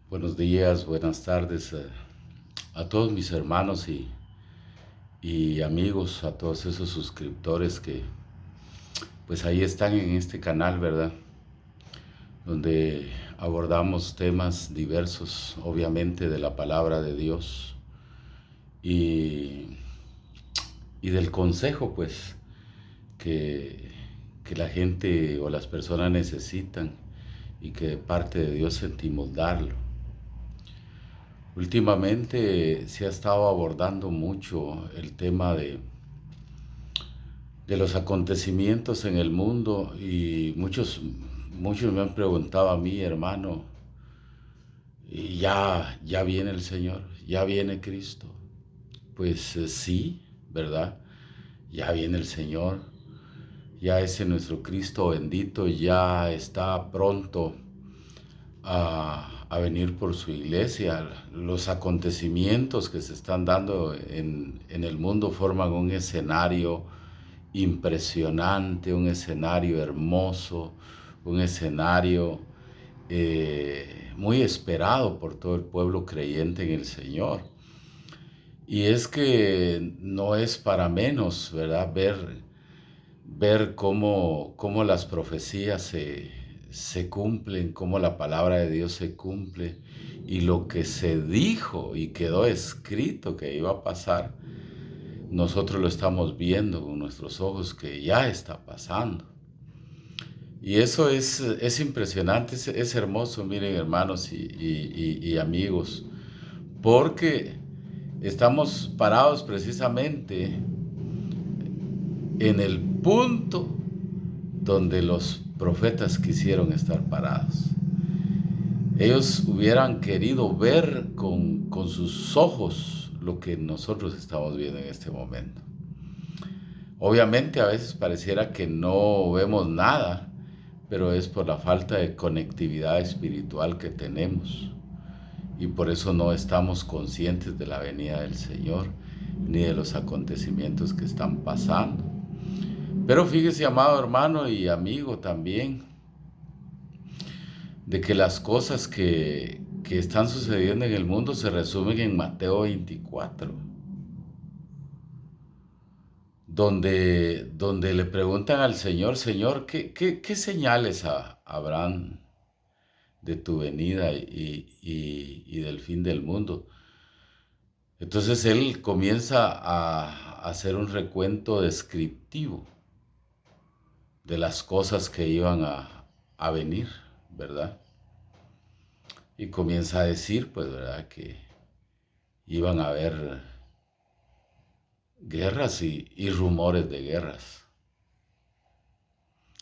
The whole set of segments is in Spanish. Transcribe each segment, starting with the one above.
Buenos días, buenas tardes a todos mis hermanos y amigos, a todos esos suscriptores que pues ahí están en este canal, ¿verdad? Donde abordamos temas diversos, obviamente de la palabra de Dios y, y del consejo pues que, que la gente o las personas necesitan y que de parte de Dios sentimos darlo. Últimamente se ha estado abordando mucho el tema de los acontecimientos en el mundo y muchos me han preguntado a mí, hermano, ¿y ya viene el Señor? ¿Ya viene Cristo? Pues sí, ¿verdad? Ya viene el Señor, ya ese nuestro Cristo bendito ya está pronto a venir por su iglesia. Los acontecimientos que se están dando en el mundo forman un escenario impresionante, un escenario hermoso, un escenario muy esperado por todo el pueblo creyente en el Señor. Y es que no es para menos, ¿verdad? Ver cómo las profecías se cumplen, cómo la palabra de Dios se cumple y lo que se dijo y quedó escrito que iba a pasar, nosotros lo estamos viendo con nuestros ojos que ya está pasando. Y eso es impresionante, es hermoso, miren hermanos y amigos, porque estamos parados precisamente en el punto donde los profetas quisieron estar parados. Ellos hubieran querido ver con sus ojos lo que nosotros estamos viendo en este momento. Obviamente a veces pareciera que no vemos nada, pero es por la falta de conectividad espiritual que tenemos. Y por eso no estamos conscientes de la venida del Señor, ni de los acontecimientos que están pasando. Pero fíjese, amado hermano y amigo también, de que las cosas que están sucediendo en el mundo se resumen en Mateo 24, donde le preguntan al Señor, Señor, ¿qué señales habrán de tu venida y del fin del mundo? Entonces él comienza a hacer un recuento descriptivo de las cosas que iban a venir, ¿verdad? Y comienza a decir, pues, ¿verdad? Que iban a haber guerras y rumores de guerras.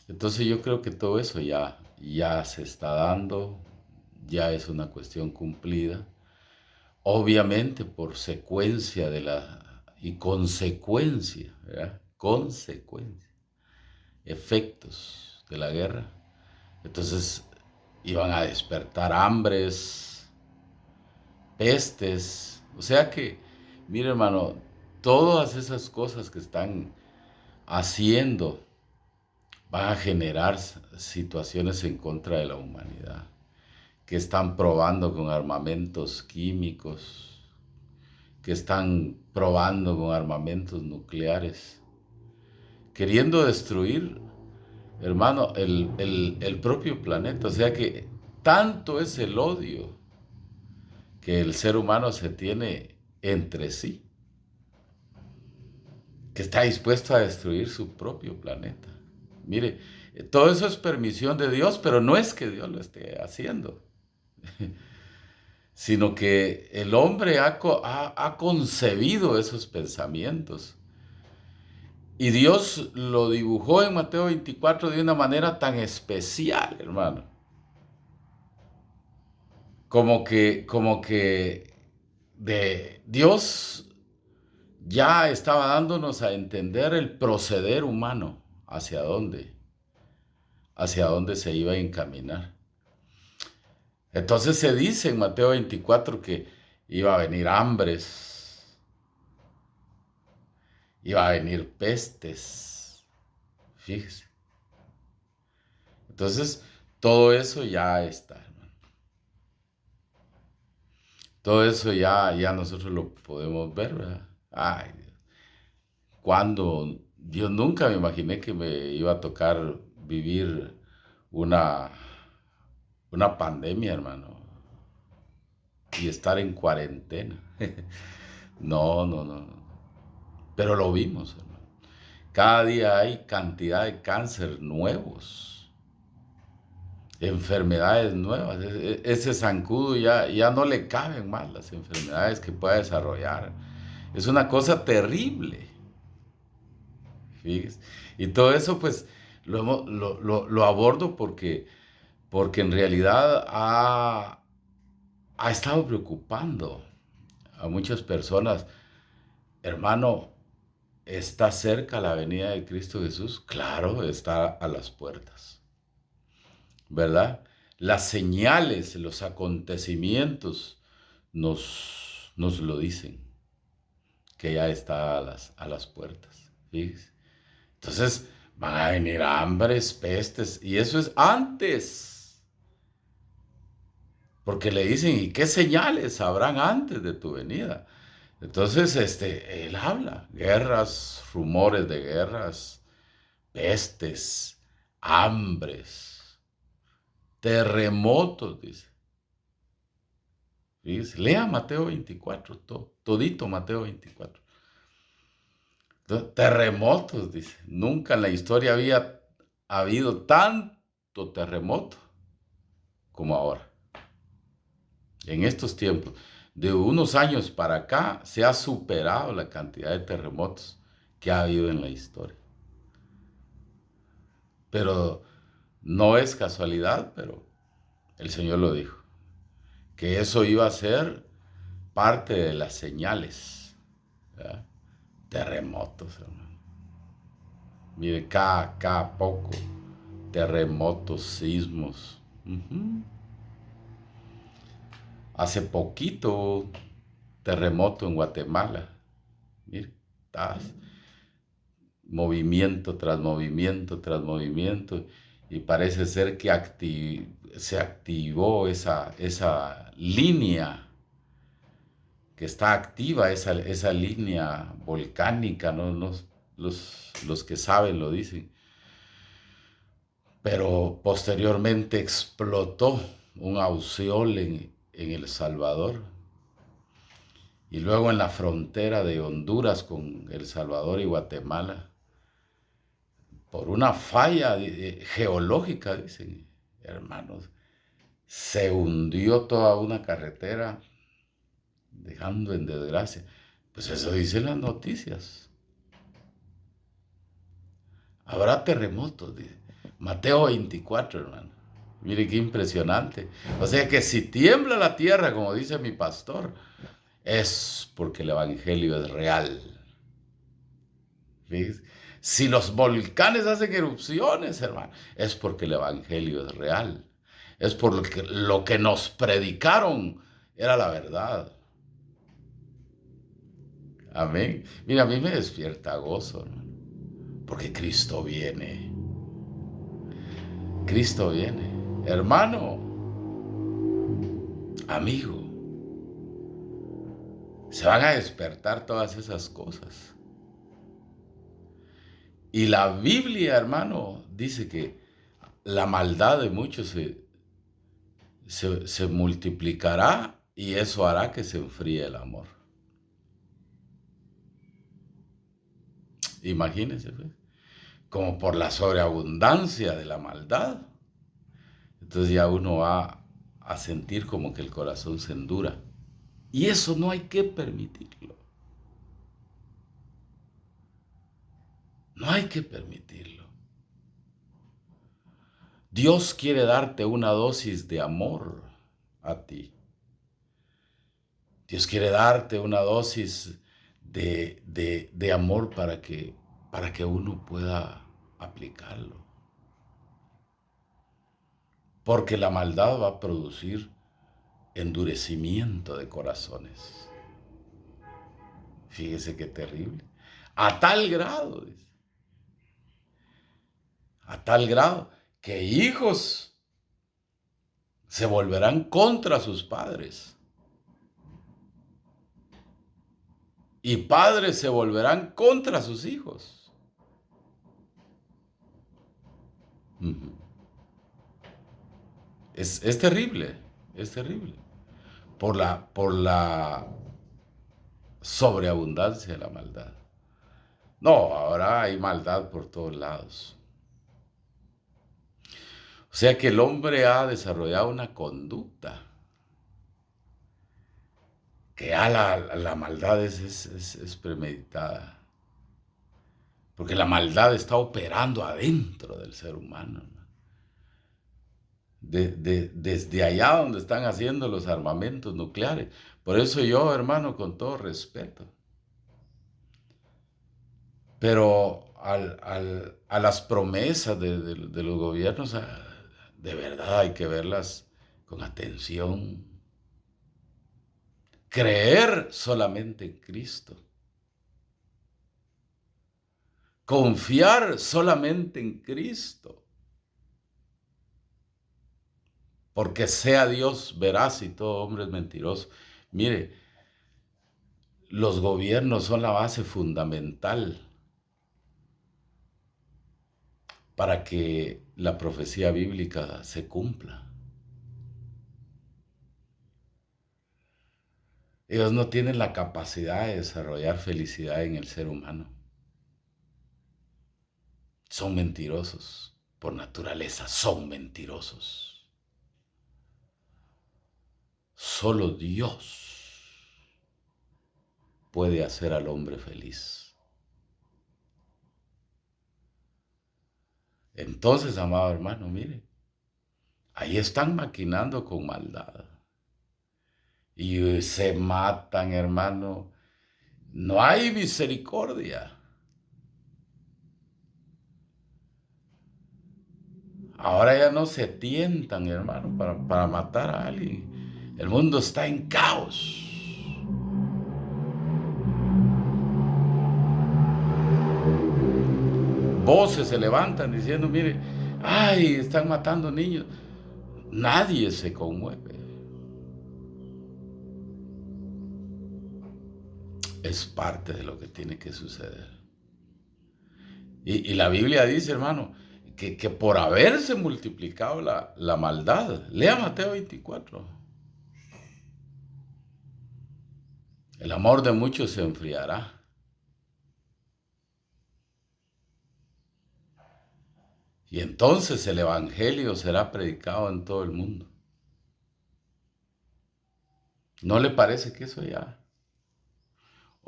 Entonces yo creo que todo eso ya se está dando, ya es una cuestión cumplida. Obviamente por secuencia y consecuencia, ¿verdad? Consecuencia, efectos de la guerra. Entonces iban a despertar hambres, pestes. O sea que, mire hermano, todas esas cosas que están haciendo van a generar situaciones en contra de la humanidad, que están probando con armamentos químicos, que están probando con armamentos nucleares, queriendo destruir, hermano, el propio planeta. O sea que tanto es el odio que el ser humano se tiene entre sí, que está dispuesto a destruir su propio planeta. Mire, todo eso es permisión de Dios, pero no es que Dios lo esté haciendo, sino que el hombre ha concebido esos pensamientos. Y Dios lo dibujó en Mateo 24 de una manera tan especial, hermano. Como que de Dios ya estaba dándonos a entender el proceder humano, hacia dónde se iba a encaminar. Entonces se dice en Mateo 24 que iba a venir hambres, iba a venir pestes, fíjese. Entonces todo eso ya está, hermano. Todo eso ya nosotros lo podemos ver, ¿verdad? Ay, cuando yo nunca me imaginé que me iba a tocar vivir una, una pandemia, hermano, y estar en cuarentena. No, no, no, no. Pero lo vimos, hermano. Cada día hay cantidad de cáncer nuevos, enfermedades nuevas. Ese zancudo ya no le caben más las enfermedades que pueda desarrollar. Es una cosa terrible. Fíjese. Y todo eso, pues, lo abordo porque en realidad ha estado preocupando a muchas personas. Hermano, ¿está cerca la venida de Cristo Jesús? Claro, está a las puertas, ¿verdad? Las señales, los acontecimientos nos lo dicen, que ya está a las puertas. Fíjese. Entonces van a venir hambres, pestes, y eso es antes, porque le dicen, ¿y qué señales habrán antes de tu venida? Entonces, él habla, guerras, rumores de guerras, pestes, hambres, terremotos, dice. Fíjese, lea Mateo 24, todito Mateo 24. Terremotos, dice. Nunca en la historia había habido tanto terremoto como ahora. En estos tiempos, de unos años para acá, se ha superado la cantidad de terremotos que ha habido en la historia. Pero no es casualidad, pero el Señor lo dijo, que eso iba a ser parte de las señales, ¿verdad? Terremotos, hermano. Mire, cada poco, terremotos, sismos. Ujú. Hace poquito, terremoto en Guatemala. Mire, tas, movimiento tras movimiento tras movimiento. Y parece ser que se activó esa línea, que está activa, esa línea volcánica, ¿no? Los que saben lo dicen. Pero posteriormente explotó un auxiol en El Salvador. Y luego en la frontera de Honduras con El Salvador y Guatemala, por una falla geológica, dicen, hermanos, se hundió toda una carretera, dejando en desgracia. Pues eso dicen las noticias. Habrá terremotos, dice. Mateo 24, hermano. Mire qué impresionante. O sea que si tiembla la tierra, como dice mi pastor, es porque el evangelio es real. ¿Ves? Si los volcanes hacen erupciones, hermano, es porque el evangelio es real. Es por lo que nos predicaron era la verdad. Amén. Mira, a mí me despierta gozo, hermano, porque Cristo viene. Cristo viene. Hermano, amigo, se van a despertar todas esas cosas. Y la Biblia, hermano, dice que la maldad de muchos se multiplicará y eso hará que se enfríe el amor. Imagínense, pues, como por la sobreabundancia de la maldad. Entonces ya uno va a sentir como que el corazón se endura. Y eso no hay que permitirlo. No hay que permitirlo. Dios quiere darte una dosis de amor a ti. Dios quiere darte una dosis de amor para que uno pueda aplicarlo. Porque la maldad va a producir endurecimiento de corazones. Fíjese qué terrible. A tal grado, dice, a tal grado que hijos se volverán contra sus padres. y padres se volverán contra sus hijos. Ujú. Es terrible, es terrible. Por la sobreabundancia de la maldad. No, ahora hay maldad por todos lados. O sea que el hombre ha desarrollado una conducta que ya la maldad es premeditada. Porque la maldad está operando adentro del ser humano, ¿no? Desde allá donde están haciendo los armamentos nucleares. Por eso yo, hermano, con todo respeto, pero a las promesas de los gobiernos, de verdad hay que verlas con atención. Creer solamente en Cristo. Confiar solamente en Cristo. Porque sea Dios veraz y todo hombre es mentiroso. Mire, los gobiernos son la base fundamental para que la profecía bíblica se cumpla. Ellos no tienen la capacidad de desarrollar felicidad en el ser humano. Son mentirosos. Por naturaleza son mentirosos. Solo Dios puede hacer al hombre feliz. Entonces, amado hermano, mire, ahí están maquinando con maldad. Y se matan, hermano. No hay misericordia. Ahora ya no se tientan, hermano, para matar a alguien. El mundo está en caos. Voces se levantan diciendo, mire, ay, están matando niños. Nadie se conmueve. Es parte de lo que tiene que suceder. Y la Biblia dice, hermano, que por haberse multiplicado la maldad, lea Mateo 24, el amor de muchos se enfriará. Y entonces el Evangelio será predicado en todo el mundo. ¿No le parece que eso ya?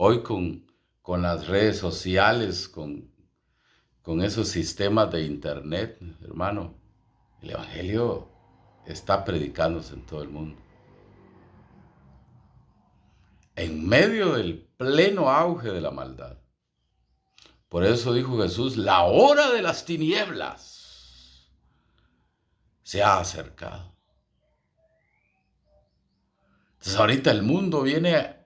Hoy con las redes sociales, con esos sistemas de internet, hermano, el Evangelio está predicándose en todo el mundo. En medio del pleno auge de la maldad. Por eso dijo Jesús, la hora de las tinieblas se ha acercado. Entonces ahorita el mundo viene,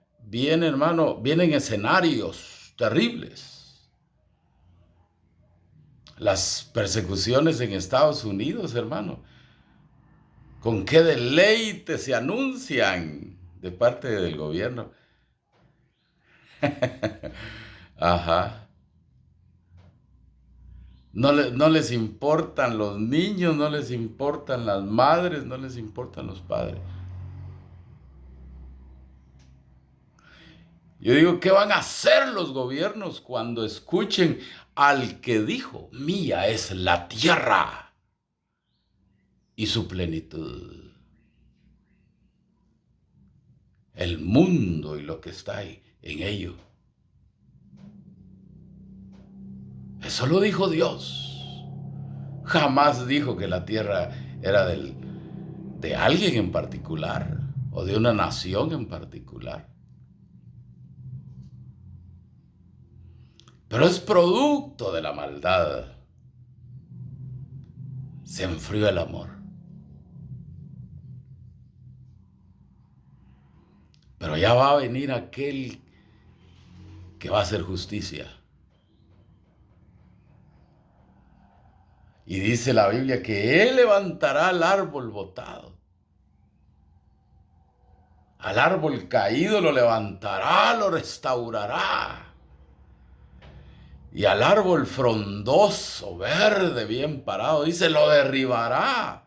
hermano, vienen escenarios terribles. Las persecuciones en Estados Unidos, hermano, con qué deleite se anuncian de parte del gobierno. Ajá. No les importan los niños, no les importan las madres, no les importan los padres. Yo digo, ¿qué van a hacer los gobiernos cuando escuchen al que dijo, mía es la tierra y su plenitud? El mundo y lo que está ahí en ello. Eso lo dijo Dios. Jamás dijo que la tierra era de alguien en particular o de una nación en particular. Pero es producto de la maldad. Se enfrió el amor. Pero ya va a venir aquel que va a hacer justicia. Y dice la Biblia que Él levantará el árbol botado. Al árbol caído lo levantará, lo restaurará. Y al árbol frondoso, verde, bien parado, dice, lo derribará.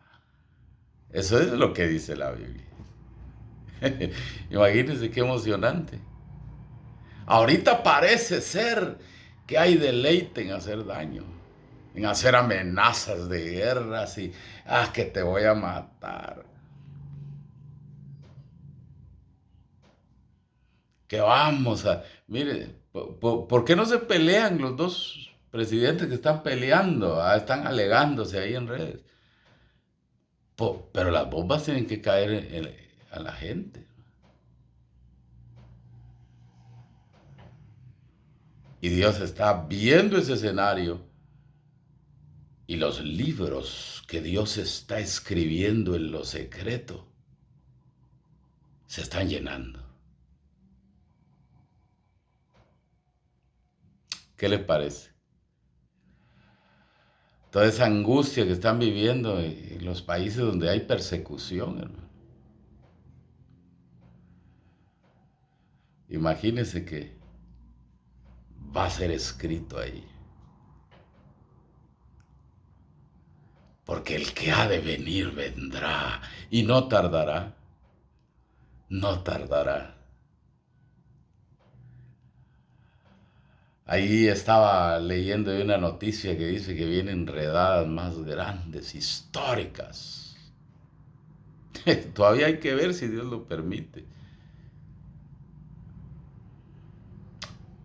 Eso es lo que dice la Biblia. Imagínense qué emocionante. Ahorita parece ser que hay deleite en hacer daño, en hacer amenazas de guerras y, que te voy a matar. Que vamos a, mire, ¿por qué no se pelean los dos presidentes que están peleando? Están alegándose ahí en redes. Pero las bombas tienen que caer a la gente. Y Dios está viendo ese escenario y los libros que Dios está escribiendo en lo secreto se están llenando. ¿Qué le parece? Toda esa angustia que están viviendo en los países donde hay persecución, hermano. Imagínense que va a ser escrito ahí. Porque el que ha de venir vendrá y no tardará. No tardará. Ahí estaba leyendo una noticia que dice que vienen redadas más grandes, históricas. Todavía hay que ver si Dios lo permite.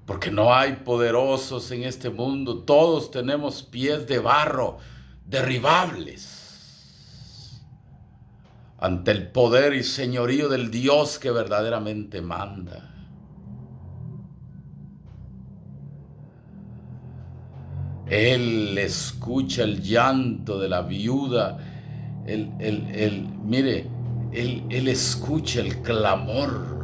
Porque no hay poderosos en este mundo. Todos tenemos pies de barro, derribables, ante el poder y señorío del Dios que verdaderamente manda. Él escucha el llanto de la viuda. Mire, él escucha el clamor.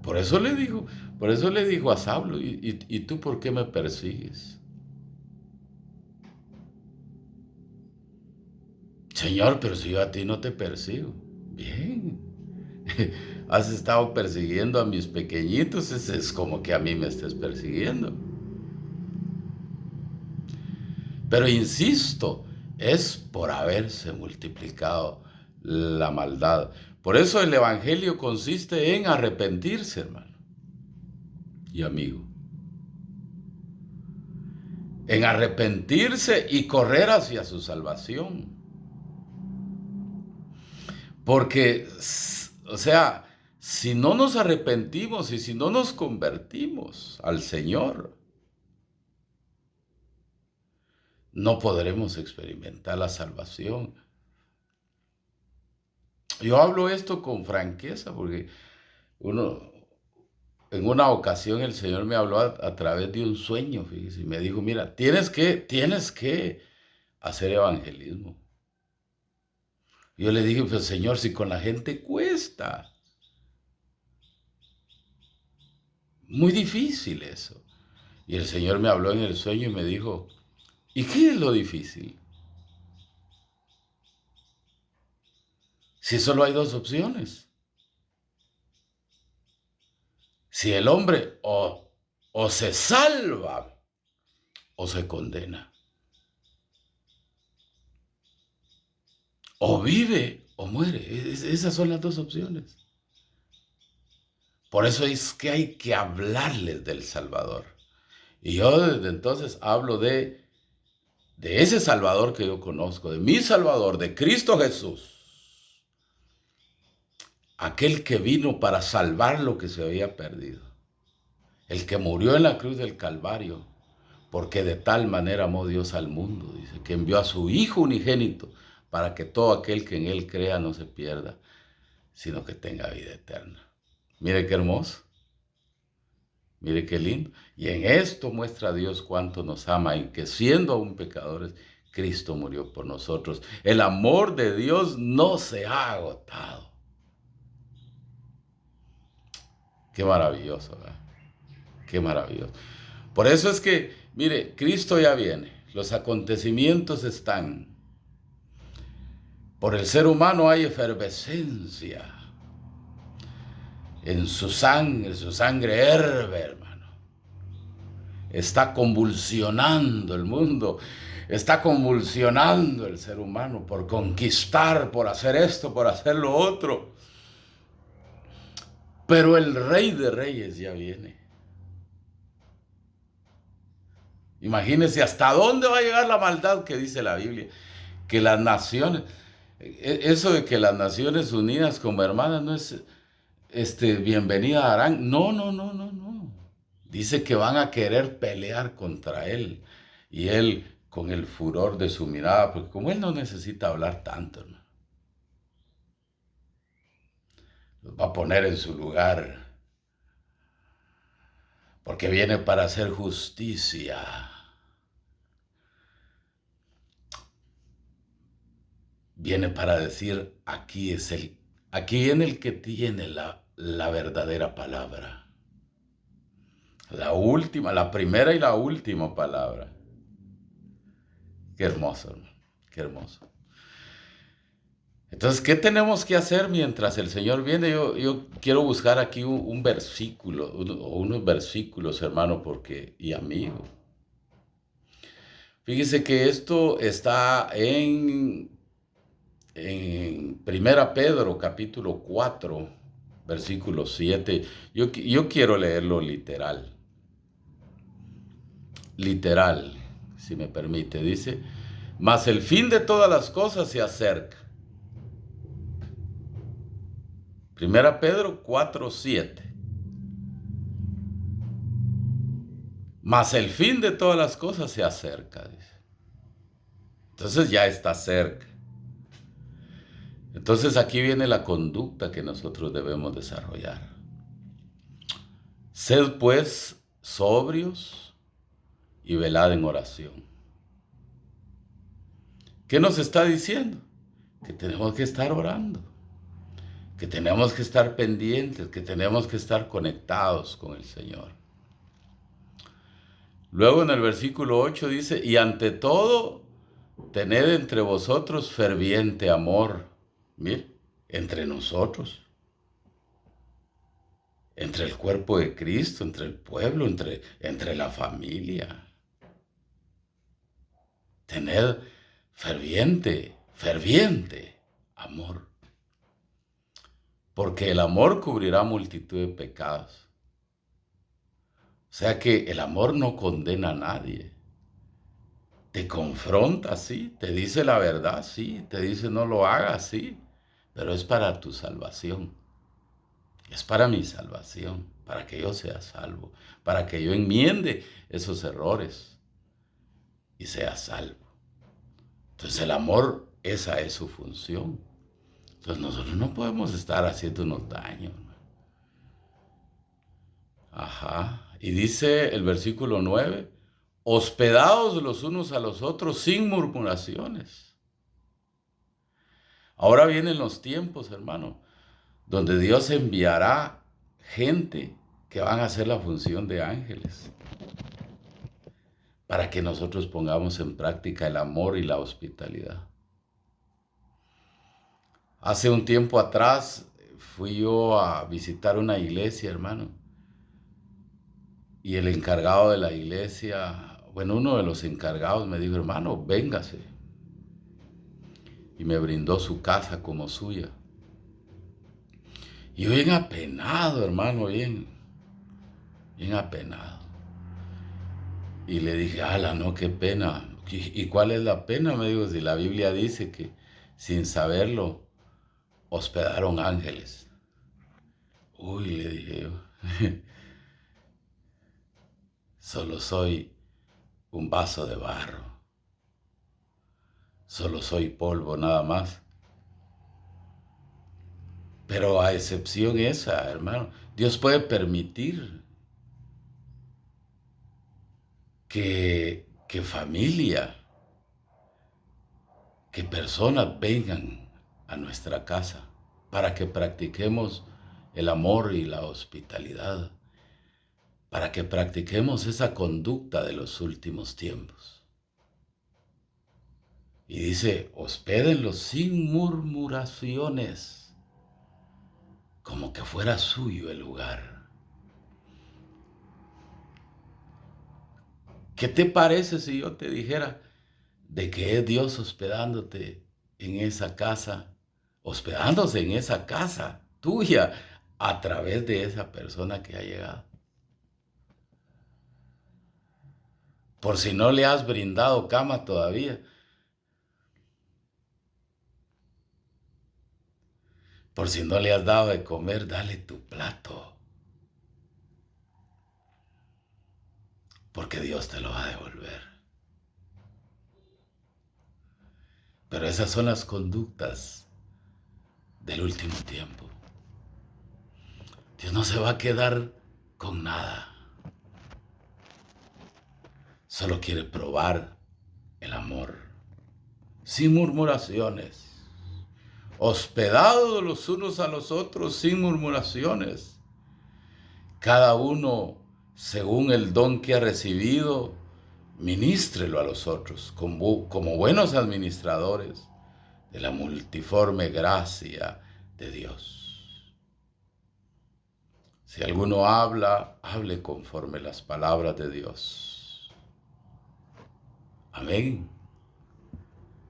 Por eso le dijo a Saulo, ¿y tú por qué me persigues? Señor, pero si yo a ti no te persigo. Bien. Has estado persiguiendo a mis pequeñitos, es como que a mí me estés persiguiendo. Pero insisto, es por haberse multiplicado la maldad. Por eso el evangelio consiste en arrepentirse, hermano y amigo. En arrepentirse y correr hacia su salvación. Porque, o sea, si no nos arrepentimos y si no nos convertimos al Señor, no podremos experimentar la salvación. Yo hablo esto con franqueza porque en una ocasión el Señor me habló a través de un sueño, fíjese, y me dijo, mira, tienes que hacer evangelismo. Yo le dije, pues Señor, si con la gente cuesta. Muy difícil eso. Y el Señor me habló en el sueño y me dijo, ¿y qué es lo difícil? Si solo hay dos opciones. Si el hombre o se salva o se condena. O vive o muere. Esas son las dos opciones. Por eso es que hay que hablarles del Salvador. Y yo desde entonces hablo de ese Salvador que yo conozco, de mi Salvador, de Cristo Jesús. Aquel que vino para salvar lo que se había perdido. El que murió en la cruz del Calvario. Porque de tal manera amó Dios al mundo, dice, que envió a su Hijo unigénito para que todo aquel que en Él crea no se pierda, sino que tenga vida eterna. Mire qué hermoso. Mire qué lindo. Y en esto muestra Dios cuánto nos ama, en que siendo aún pecadores, Cristo murió por nosotros. El amor de Dios no se ha agotado. Qué maravilloso, ¿verdad? Qué maravilloso. Por eso es que, mire, Cristo ya viene. Los acontecimientos están. Por el ser humano hay efervescencia en su sangre herve, hermano. Está convulsionando el mundo, está convulsionando el ser humano por conquistar, por hacer esto, por hacer lo otro. Pero el Rey de Reyes ya viene. Imagínense hasta dónde va a llegar la maldad que dice la Biblia. Que las naciones, eso de que las Naciones Unidas como hermanas no es bienvenida harán. No, no, no, no, no. Dice que van a querer pelear contra él. Y él con el furor de su mirada, porque como él no necesita hablar tanto, ¿no? Los va a poner en su lugar. Porque viene para hacer justicia. Viene para decir, aquí viene el que tiene la verdadera palabra. La última, la primera y la última palabra. Qué hermoso, hermano, qué hermoso. Entonces, ¿qué tenemos que hacer mientras el Señor viene? Yo quiero buscar aquí un versículo, o unos versículos, hermano, y amigo. Fíjese que esto está en Primera Pedro, capítulo 4, versículo 7. Yo quiero leerlo literal. Literal, si me permite. Dice, mas el fin de todas las cosas se acerca. Primera Pedro 4:7. Mas el fin de todas las cosas se acerca, dice. Entonces ya está cerca. Entonces aquí viene la conducta que nosotros debemos desarrollar. Sed pues sobrios y velad en oración. ¿Qué nos está diciendo? Que tenemos que estar orando, que tenemos que estar pendientes, que tenemos que estar conectados con el Señor. Luego en el versículo 8 dice, y ante todo, tened entre vosotros ferviente amor. Mire, entre nosotros, entre el cuerpo de Cristo, entre el pueblo, entre la familia. Tened ferviente amor. Porque el amor cubrirá multitud de pecados. O sea que el amor no condena a nadie. Te confronta, sí, te dice la verdad, sí, te dice no lo hagas, sí, pero es para tu salvación. Es para mi salvación, para que yo sea salvo, para que yo enmiende esos errores y sea salvo. Entonces el amor, esa es su función. Entonces nosotros no podemos estar haciéndonos daño. Ajá. Y dice el versículo 9, hospedaos los unos a los otros sin murmuraciones. Ahora vienen los tiempos, hermano, donde Dios enviará gente que van a hacer la función de ángeles, para que nosotros pongamos en práctica el amor y la hospitalidad. Hace un tiempo atrás fui yo a visitar una iglesia, hermano, y el encargado de la iglesia, bueno, uno de los encargados me dijo, hermano, véngase. Y me brindó su casa como suya. Y yo bien apenado, hermano, bien apenado. Y le dije, ala, no, qué pena. ¿Y cuál es la pena? Me dijo, si la Biblia dice que sin saberlo hospedaron ángeles. Uy, le dije yo, solo soy un vaso de barro. Solo soy polvo nada más. Pero a excepción esa, hermano, Dios puede permitir que familia, que personas vengan a nuestra casa para que practiquemos el amor y la hospitalidad, para que practiquemos esa conducta de los últimos tiempos. Y dice, hospédenlo sin murmuraciones, como que fuera suyo el lugar. ¿Qué te parece si yo te dijera de que es Dios hospedándote en esa casa, hospedándose en esa casa tuya a través de esa persona que ha llegado? Por si no le has brindado cama todavía, por si no le has dado de comer, dale tu plato, porque Dios te lo va a devolver. Pero esas son las conductas del último tiempo. Dios no se va a quedar con nada. Solo quiere probar el amor, sin murmuraciones, hospedados los unos a los otros sin murmuraciones, cada uno según el don que ha recibido, ministrelo a los otros como buenos administradores de la multiforme gracia de Dios. Si alguno habla, hable conforme las palabras de Dios. Amén.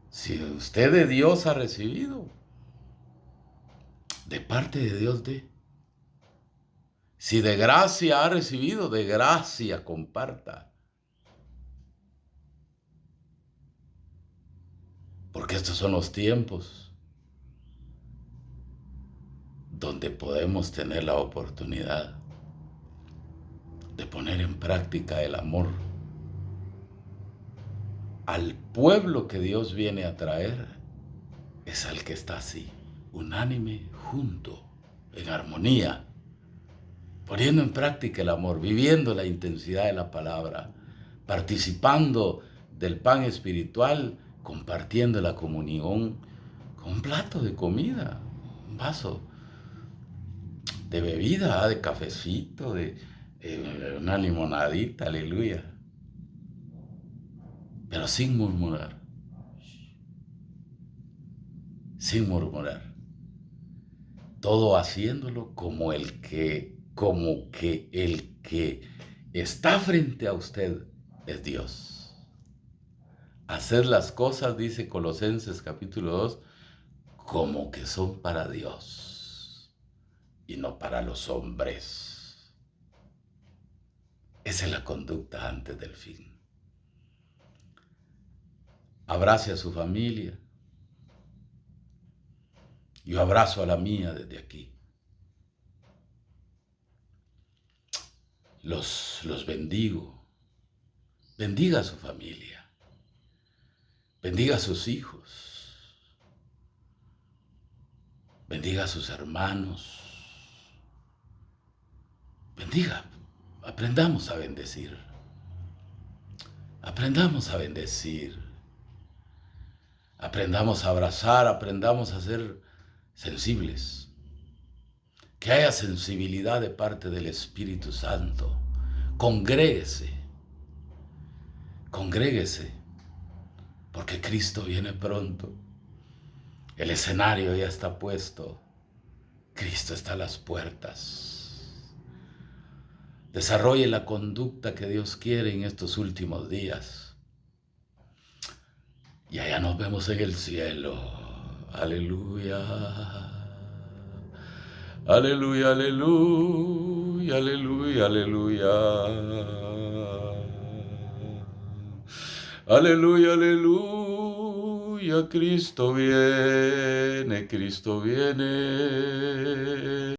Si usted de Dios ha recibido, de parte de Dios dé. Si de gracia ha recibido, de gracia comparta. Porque estos son los tiempos donde podemos tener la oportunidad de poner en práctica el amor al pueblo que Dios viene a traer. Es al que está así, unánime, junto, en armonía, poniendo en práctica el amor, viviendo la intensidad de la palabra, participando del pan espiritual, compartiendo la comunión con un plato de comida, un vaso de bebida, de cafecito, de una limonadita, aleluya. Pero sin murmurar, sin murmurar. Todo haciéndolo como que el que está frente a usted es Dios. Hacer las cosas, dice Colosenses capítulo 2, como que son para Dios y no para los hombres. Esa es la conducta antes del fin. Abrace a su familia. Yo abrazo a la mía desde aquí. Los bendigo. Bendiga a su familia. Bendiga a sus hijos. Bendiga a sus hermanos. Bendiga. Aprendamos a bendecir. Aprendamos a bendecir. Aprendamos a abrazar. Aprendamos a ser sensibles. Que haya sensibilidad de parte del Espíritu Santo. Congréguese. Congréguese. Porque Cristo viene pronto. El escenario ya está puesto. Cristo está a las puertas. Desarrolle la conducta que Dios quiere en estos últimos días. Y allá nos vemos en el cielo. Aleluya. Aleluya, aleluya, aleluya, aleluya. Aleluya, aleluya, Cristo viene, Cristo viene.